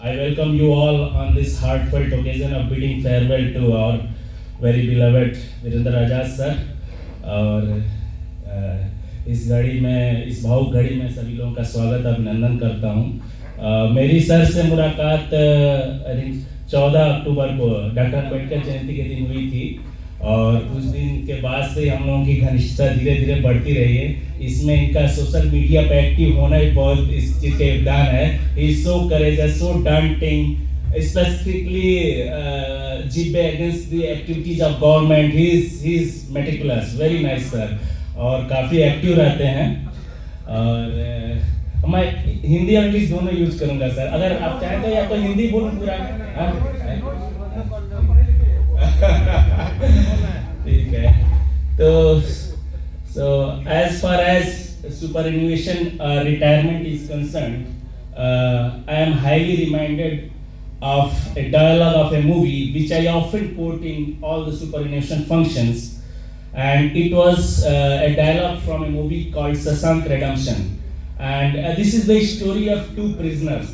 I welcome you all on this heartfelt occasion of bidding farewell to our very beloved Virendra Azad sir. और इस घड़ी में, इस भावुक घड़ी में सभी लोगों का स्वागत अभिनंदन करता हूँ। मेरी सर से मुलाकात आई थिंक 14 अक्टूबर को डॉक्टर अम्बेडकर जयंती के दिन हुई थी और उस दिन के बाद से हम लोगों की घनिष्ठता धीरे धीरे बढ़ती रही है। इसमें इनका सोशल मीडिया पे एक्टिव होना ही बहुत इस चीज़ का योगदान है। He is so courageous, so daunting, specifically jibe against the activities of government. He is meticulous, very nice sir, और काफ़ी एक्टिव रहते हैं। और मैं हिंदी और इंग्लिश दोनों यूज करूंगा सर, अगर आप चाहें तो, या तो हिंदी बोलूं पूरा। ठीक है, तो so as far as superannuation retirement is concerned, I am highly reminded of a dialogue of a movie which I often quote in all the superannuation functions, and it was a dialogue from a movie called Shashank Redemption, and this is the story of two prisoners.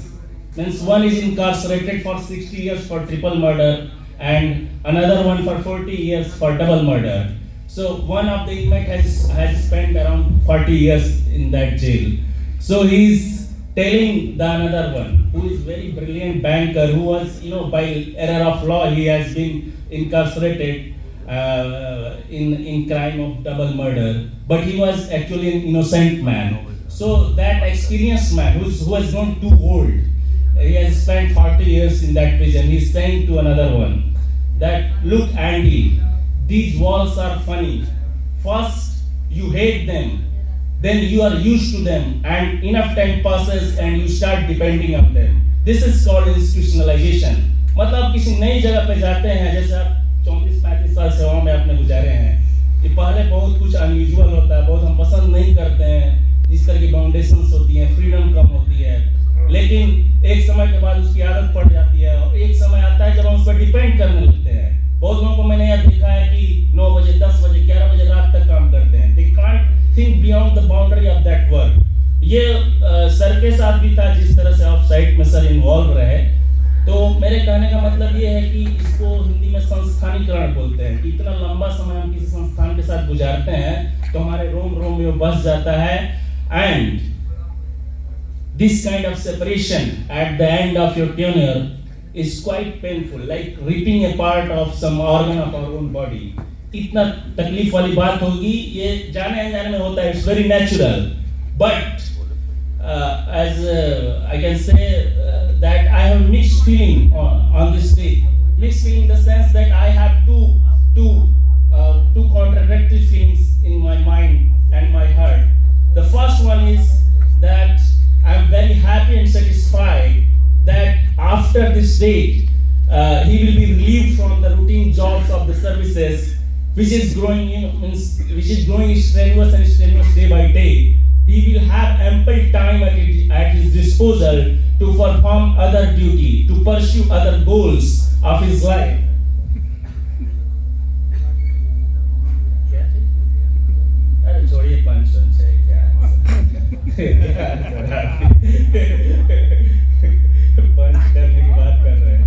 Means one is incarcerated for 60 years for triple murder and another one for 40 years for double murder. So one of the inmate has spent around 40 years in that jail. So he is telling the another one, who is very brilliant banker, who was, by error of law, he has been incarcerated in crime of double murder, but he was actually an innocent man. So that experienced man who has grown too old, he has spent 40 years in that prison. He is saying to another one that, look Andy, these walls are funny. First you hate them, then you are used to them, and enough time passes and you start depending on them. This is called institutionalization. मतलब किसी नई जगह पे जाते हैं, जैसे आप 34-35 साल सेवा में आपने गुजारे हैं, ये पहले बहुत कुछ अनयूजुअल होता है, बहुत हम पसंद नहीं करते हैं, जिस तरह की बाउंडेशंस होती हैं, फ्रीडम कम होती है, लेकिन एक समय के बाद उसकी आदत पड़ जाती है और एक समय आता है जब हम उस पर डिपेंड करने लगते हैं। बहुत लोगों को मैंने यह देखा है कि 9 बजे, 10 बजे, 11 बजे रात तक काम करते हैं। They can't think beyond the boundary of that work. ये सर के साथ भी था, जिस तरह से ऑफ साइट में सर इन्वॉल्व रहे। तो मेरे कहने का मतलब ये है कि इसको हिंदी में संस्थानीकरण बोलते हैं, कि इतना लंबा समय हम किसी संस्थान के साथ गुजारते हैं तो हमारे रोम रोम में वो बस जाता है। And this kind of separation at the end of your tenure is quite painful, like ripping apart of some organ of our own body. इतना तकलीफ वाली बात होगी, ये जाने अनजाने में होता है, it's very natural. But as I can say that I have mixed feeling on this day. Mixed feeling in the sense that I have two contradictory feelings in my mind and my heart. The first one is that I am very happy and satisfied that after this date, he will be relieved from the routine jobs of the services, which is growing, strenuous and strenuous day by day. He will have ample time at his disposal to perform other duty, to pursue other goals of his life. पंच करने की बात कर रहे हैं।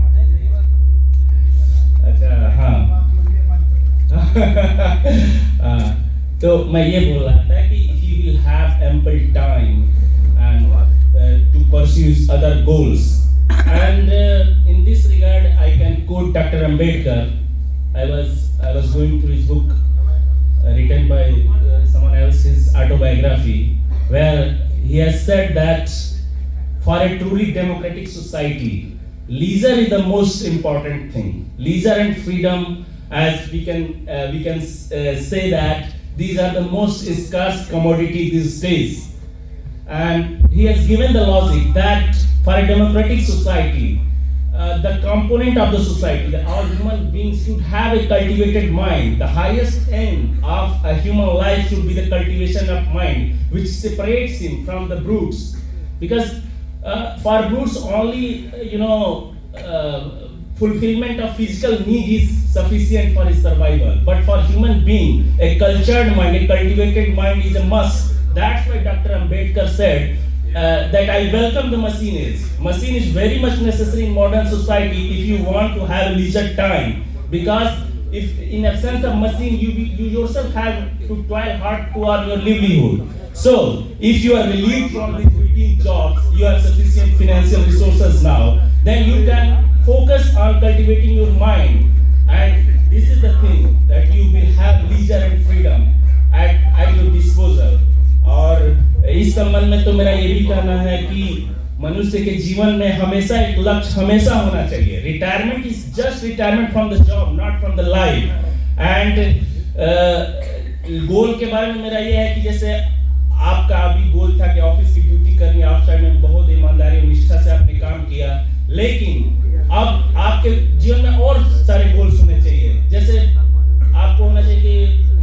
अच्छा, हाँ। तो मैं ये बोल रहा था कि he will have ample time and to pursue other goals. And in this regard, I can quote Dr. Ambedkar. I was going through his book written by someone else, his autobiography, where he has said that for a truly democratic society, leisure is the most important thing. Leisure and freedom, as we can say that these are the most scarce commodity these days. And he has given the logic that for a democratic society, the component of the society, that all human beings should have a cultivated mind. The highest end of a human life should be the cultivation of mind, which separates him from the brutes. Because for brutes only, fulfillment of physical need is sufficient for his survival. But for human being, a cultured mind, a cultivated mind is a must. That's why Dr. Ambedkar said that I welcome the machine age. Machine is very much necessary in modern society if you want to have leisure time, because if in absence of machine you yourself have to toil hard to earn your livelihood. So if you are relieved from these routine jobs, you have sufficient financial resources now, then you can focus on cultivating your mind, and this is the thing that you will have leisure and freedom at your disposal. और इस संबंध में तो मेरा ये भी कहना है कि मनुष्य के जीवन में हमेशा एक लक्ष्य हमेशा होना चाहिए. Retirement is just retirement from the job, not from the life. And goal के बारे में मेरा ये है कि जैसे आपका अभी गोल था कि ऑफिस की ड्यूटी करनी, आउटसाइड में बहुत ईमानदारी और निष्ठा से आपने काम किया, लेकिन अब आपके जीवन में और सारे गोल्स होने चाहिए. जैसे आपको होना चाहिए कि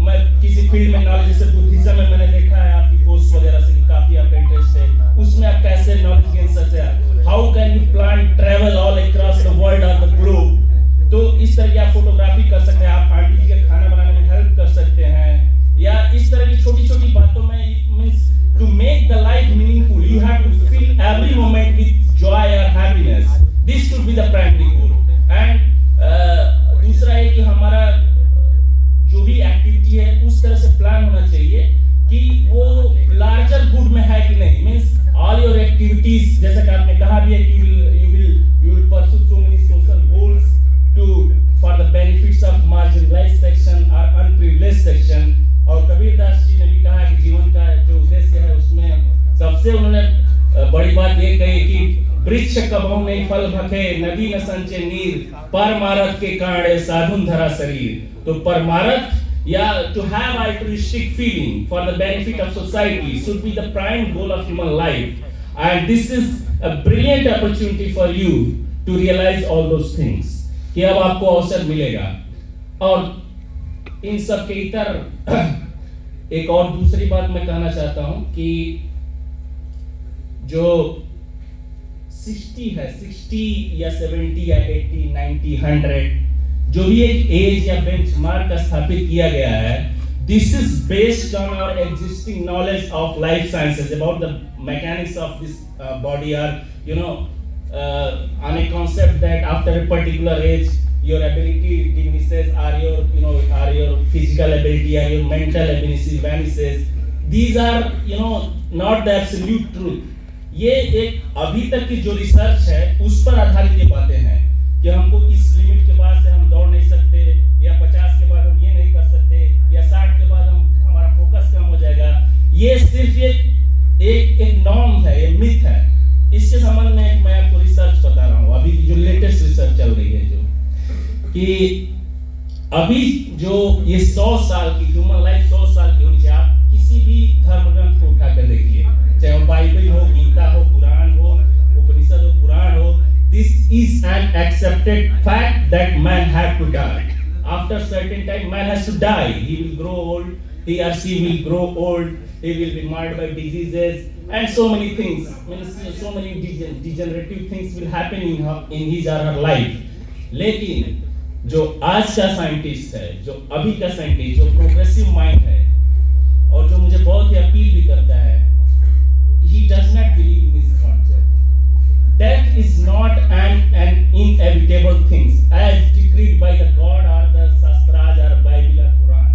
मैं किसी फील्ड में नॉलेज, जैसे बुद्धिज्म में मैंने देखा है आपकी पोस्ट वगैरह से कि काफी आपका इंटरेस्ट है, उसमें आप कैसे नॉलेज गेन सकते हैं, how can you plan travel all across the world और द ग्लोब. तो इस तरह की आप फोटोग्राफी कर सकते हैं, आप आंटी जी के खाना बनाने में हेल्प कर सकते हैं, या इस तरह की छोटी छोटी बातों में. Means to make the life meaningful you have to feel every moment with joy और happiness. This should be the primary goal. And दूसरा है कि हमारा जो भी एक्टिविटी है उस तरह से प्लान होना चाहिए कि वो लार्जर गुड में है कि नहीं. मींस ऑल योर एक्टिविटीज, जैसा कि आपने कहा भी है कि you will pursue so many social goals for the benefits of marginalized section or unprivileged section. और कबीरदास जी ने भी कहा कि जीवन का जो उद्देश्य है उसमें सबसे उन्होंने बड़ी बात ये कही कि वृक्ष कबहु नहीं फल भखे, नदी न संचे नीर, परमारथ के कांडे साधुन धरा शरीर. तो परमारथ या to have altruistic feeling for the benefit of society should be the prime goal of human life, and this is a brilliant opportunity for you to realize all those things. कि अब आपको अवसर मिलेगा. और इन सब के इतर एक और दूसरी बात मैं कहना चाहता हूं कि जो 60 है, 60 या 70 या 80 90 100 जो भी एक एज या बेंचमार्क स्थापित किया गया है, this is based on our existing knowledge of life sciences about the mechanics of this body, or on a concept that after a particular age your ability diminishes, or your physical ability or your mental ability vanishes. These are not the absolute truth. ये एक अभी तक की जो research है उस पर आधारित ये बातें हैं कि हमको इस लिमिट के बाद से हम दौड़ नहीं सकते, या 50 के बाद हम ये नहीं कर सकते, या 60 के बाद हमारा फोकस कम हो जाएगा. ये सिर्फ एक नॉर्म है, ये मिथ है. इसके संबंध में मैं आपको रिसर्च बता रहा हूँ, अभी जो लेटेस्ट रिसर्च चल रही है, जो कि अभी जो ये 100 साल की ह्यूमन लाइफ 100 साल की होनी चाहिए. आप किसी भी धर्म ग्रंथ को उठा कर देखिए, चाहे वो बाइबल हो, गीता हो, कुरान हो, उपनिषद हो, पुराण हो. This is an accepted fact that man have to die. After certain time, man has to die. He will grow old. He or she will grow old. He will be marred by diseases and so many things. So many degenerative things will happen in his or her life. लेकिन जो आज का scientist है, जो अभी का scientist, जो progressive mind है, और जो मुझे बहुत ही अपील भी करता है, he does not believe in this concept. Death is not an inevitable thing as decreed by the God or the Shastras or Bible or Quran.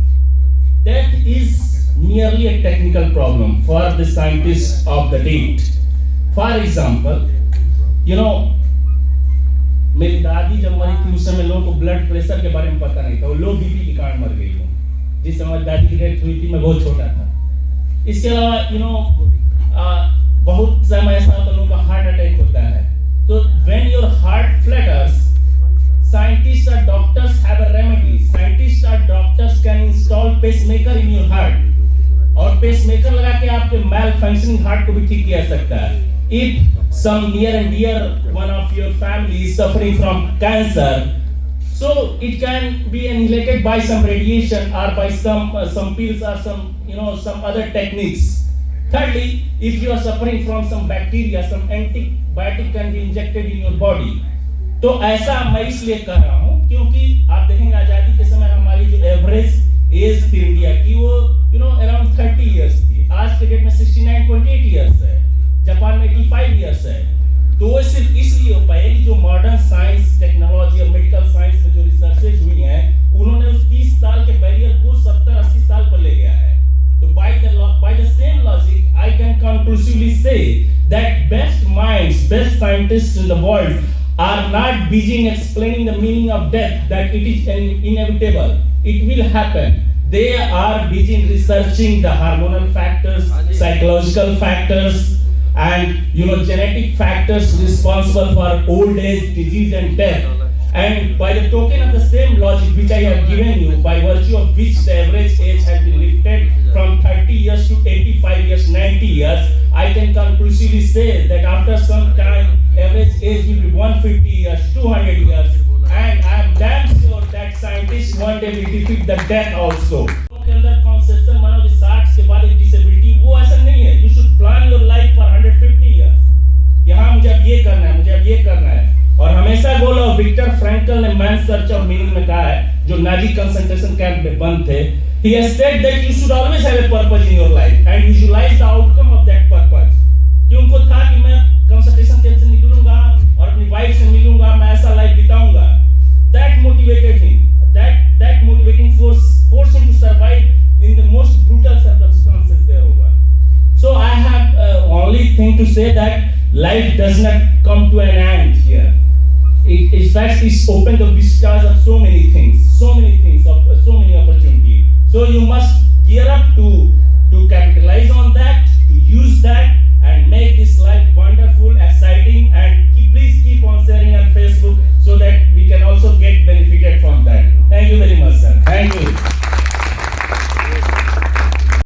Death is merely a technical problem for the scientists of the date. For example, मेरी दादी जब मरी थी उस समय लोगों को blood pressure के बारे में पता नहीं था, वो लो बीपी के कारण मर गई वो. जिस समय दादी की डेथ हुई थी मैं बहुत छोटा था. इसके अलावा बहुत समय ऐसा होता है लोगों का हार्ट अटैक होता है. तो when your heart flutters, scientists or doctors have a remedy. Scientists or doctors can install pacemaker in your heart, और पेसमेकर लगा के आपके मैल फंक्शनिंग हार्ट को भी ठीक किया सकता है. If some near and dear one of your family is suffering from cancer, so it can be annihilated by some radiation or by some pills or some other techniques. Thirdly, if you are suffering from some bacteria, some antibiotic can be injected in your body. तो ऐसा मैं इसलिए कर रहा हूँ क्योंकि आप देखेंगे आजादी के समय हमारी जो एवरेज एज थी इंडिया की वो अराउंड 30 इयर्स थी. आज के डेट में 69.8 इयर्स है. जापान में 85 ईयर्स है। तो वो सिर्फ इसलिए हो पाया कि जो मॉडर्न साइंस, टेक्नोलॉजी और मेडिकल साइंस में जो रिसर्चेज हुई हैं, उन्होंने उस 30 साल के बैरियर को 70-80 साल पर ले गया है। तो by the same logic, I can conclusively say that best minds, best scientists in the world are not busy explaining the meaning of death, that it is inevitable, it will happen. They are busy in researching the hormonal factors, psychological factors, and genetic factors responsible for old age, disease, and death. And by the token of the same logic which I have given you, by virtue of which the average age has been lifted from 30 years to 85 years, 90 years, I can conclusively say that after some time, average age will be 150 years, 200 years, and I am damn sure that scientists one day will defeat the death also. के अंदर conception मानो कि 60 के बाद एक disability, वो ऐसा नहीं है. You should plan your life for 150 years. कि हाँ मुझे अब ये करना है, मुझे अब ये करना है. और हमेशा बोलो, विक्टर फ्रैंकल ने मैन सर्च ऑफ मीनिंग में कहा है, जो नाजी कंसंट्रेशन कैंप में बंद थे, he has said that you should always have a purpose in your life and visualize the outcome of that purpose. कि उनको था कि मैं कंसंट्रेशन कैंप से निकलूंगा और अपनी वाइफ से मिलूंगा, मैं ऐसा life बिताऊंगा. That motivated him. That motivating forced him to survive in the most brutal circumstances thereover. So I have only thing to say that life does not come to an end here. In fact, it's opened the vistas of so many things, of so many opportunities. So you must gear up to